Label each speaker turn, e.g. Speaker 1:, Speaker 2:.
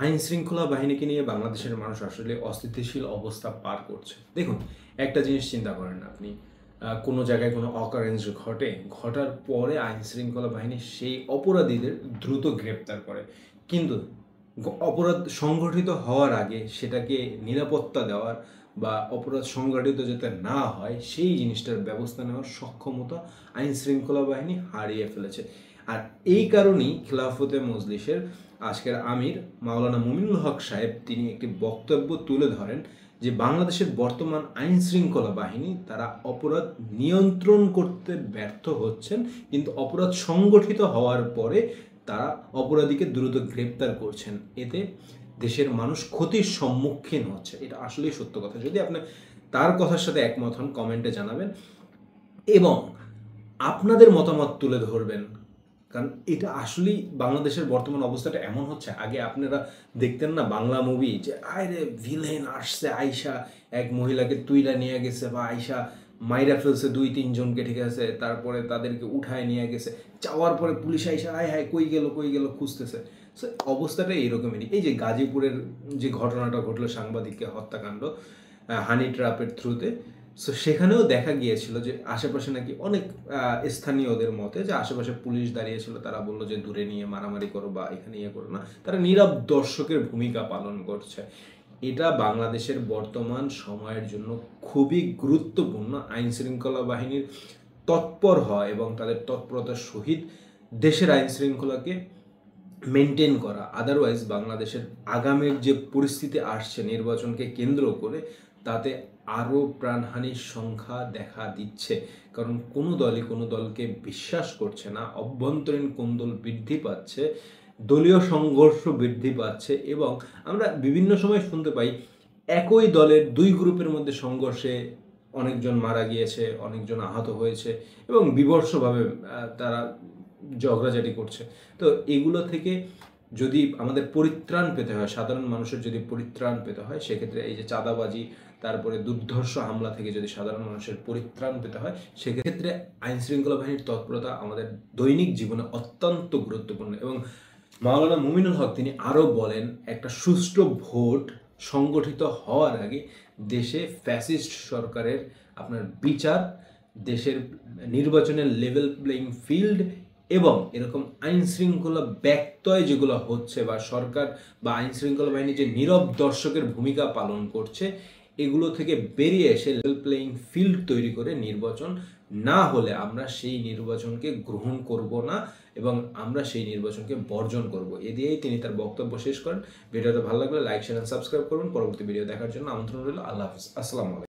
Speaker 1: আইন শৃঙ্খলা বাহিনীকে নিয়ে বাংলাদেশের মানুষ আসলে অস্থিতিশীল অবস্থা পার করছে। দেখুন, একটা জিনিস চিন্তা করেন আপনি, কোনো জায়গায় কোনো অকারেন্স ঘটার পরে আইন শৃঙ্খলা বাহিনী সেই অপরাধীদের দ্রুত গ্রেপ্তার করে, কিন্তু অপরাধ সংগঠিত হওয়ার আগে সেটাকে নিরাপত্তা দেওয়ার বা অপরাধ সংগঠিত যাতে না হয় সেই জিনিসটার ব্যবস্থা নেওয়ার সক্ষমতা আইন শৃঙ্খলা বাহিনী হারিয়ে ফেলেছে। আর এই কারণেই খিলাফতে মজলিসের আজকের আমির মাওলানা মুমিনুল হক সাহেব তিনি একটি বক্তব্য তুলে ধরেন যে বাংলাদেশের বর্তমান আইন শৃঙ্খলা বাহিনী তারা অপরাধ নিয়ন্ত্রণ করতে ব্যর্থ হচ্ছেন, কিন্তু অপরাধ সংগঠিত হওয়ার পরে তারা অপরাধীকে দ্রুত গ্রেপ্তার করছেন। এতে দেশের মানুষ ক্ষতির সম্মুখীন হচ্ছে। এটা আসলেই সত্য কথা। যদি আপনি তার কথার সাথে একমত হন, কমেন্টে জানাবেন এবং আপনাদের মতামত তুলে ধরবেন, কারণ এটা আসলেই বাংলাদেশের বর্তমান অবস্থাটা এমন হচ্ছে। আগে আপনারা দেখতেন না বাংলা মুভি, যে আরে ভিলেন আসছে, আয়শা এক মহিলাকে তুইলা নিয়ে গেছে, বা আয়শা মাইরা ফেলছে 2-3 জনকে, ঠিক আছে, তারপরে তাদেরকে উঠায় নিয়ে গেছে, যাওয়ার পরে পুলিশ আয়শা হায় হায় কই গেল খুঁজতেছে। সো অবস্থাটা এইরকমই। এই যে গাজীপুরের যে ঘটনাটা ঘটলো, সাংবাদিককে হত্যাকাণ্ড হানি ট্র্যাপের থ্রুতে, সো সেখানেও দেখা গিয়েছিল যে আশেপাশে নাকি অনেক স্থানীয়দের মতে যে আশেপাশে পুলিশ দাঁড়িয়েছিল, তারা বললো যে দূরে নিয়ে মারামারি করো বা এখানে ইয়ে করো না, তারা নীরব দর্শকের ভূমিকা পালন করছে। এটা বাংলাদেশের বর্তমান সময়ের জন্য খুবই গুরুত্বপূর্ণ। আইন শৃঙ্খলা বাহিনীর তৎপর হয় এবং তাদের তৎপরতার সহিত দেশের আইন শৃঙ্খলাকে মেনটেন করা। আদারওয়াইজ বাংলাদেশের আগামীর যে পরিস্থিতি আসছে নির্বাচনকে কেন্দ্র করে, তাতে আরও প্রাণহানির সংখ্যা দেখা দিচ্ছে। কারণ কোনো দলই কোনো দলকে বিশ্বাস করছে না, অভ্যন্তরীণ কোন্দল বৃদ্ধি পাচ্ছে, দলীয় সংঘর্ষ বৃদ্ধি পাচ্ছে এবং আমরা বিভিন্ন সময় শুনতে পাই একই দলের 2 গ্রুপের মধ্যে সংঘর্ষে অনেকজন মারা গিয়েছে, অনেকজন আহত হয়েছে এবং বিভৎসভাবে তারা ঝগড়াঝাটি করছে। তো এগুলো থেকে যদি আমাদের পরিত্রাণ পেতে হয়, সাধারণ মানুষের যদি পরিত্রাণ পেতে হয়, সেক্ষেত্রে এই যে চাঁদাবাজি, তারপরে দুর্ধর্ষ হামলা থেকে যদি সাধারণ মানুষের পরিত্রাণ পেতে হয়, সেক্ষেত্রে আইন শৃঙ্খলা বাহিনীর তৎপরতা আমাদের দৈনিক জীবনে অত্যন্ত গুরুত্বপূর্ণ। এবং মাওলানা মুমিনুল হক তিনি আরও বলেন, একটা সুষ্ঠু ভোট সংগঠিত হওয়ার আগে দেশে ফ্যাসিস্ট সরকারের আপনার বিচার, দেশের নির্বাচনের লেভেল প্লেইং ফিল্ড এবং এরকম আইন শৃঙ্খলা ব্যত্যয় যেগুলো হচ্ছে, বা সরকার বা আইন শৃঙ্খলা বাহিনী যে নীরব দর্শকের ভূমিকা পালন করছে, এগুলো থেকে বেরিয়ে এসে লেভেল প্লেইং ফিল্ড তৈরি করে নির্বাচন না হলে আমরা সেই নির্বাচনকে গ্রহণ করব না এবং আমরা সেই নির্বাচনকে বর্জন করব। এ দিয়েই তিনি তার বক্তব্য শেষ করেন। ভিডিওটা ভালো লাগলে লাইক, শেয়ার, সাবস্ক্রাইব করুন। পরবর্তী ভিডিও দেখার জন্য আমন্ত্রণ রইল। আল্লাহ হাফিজ। আসসালামু আলাইকুম।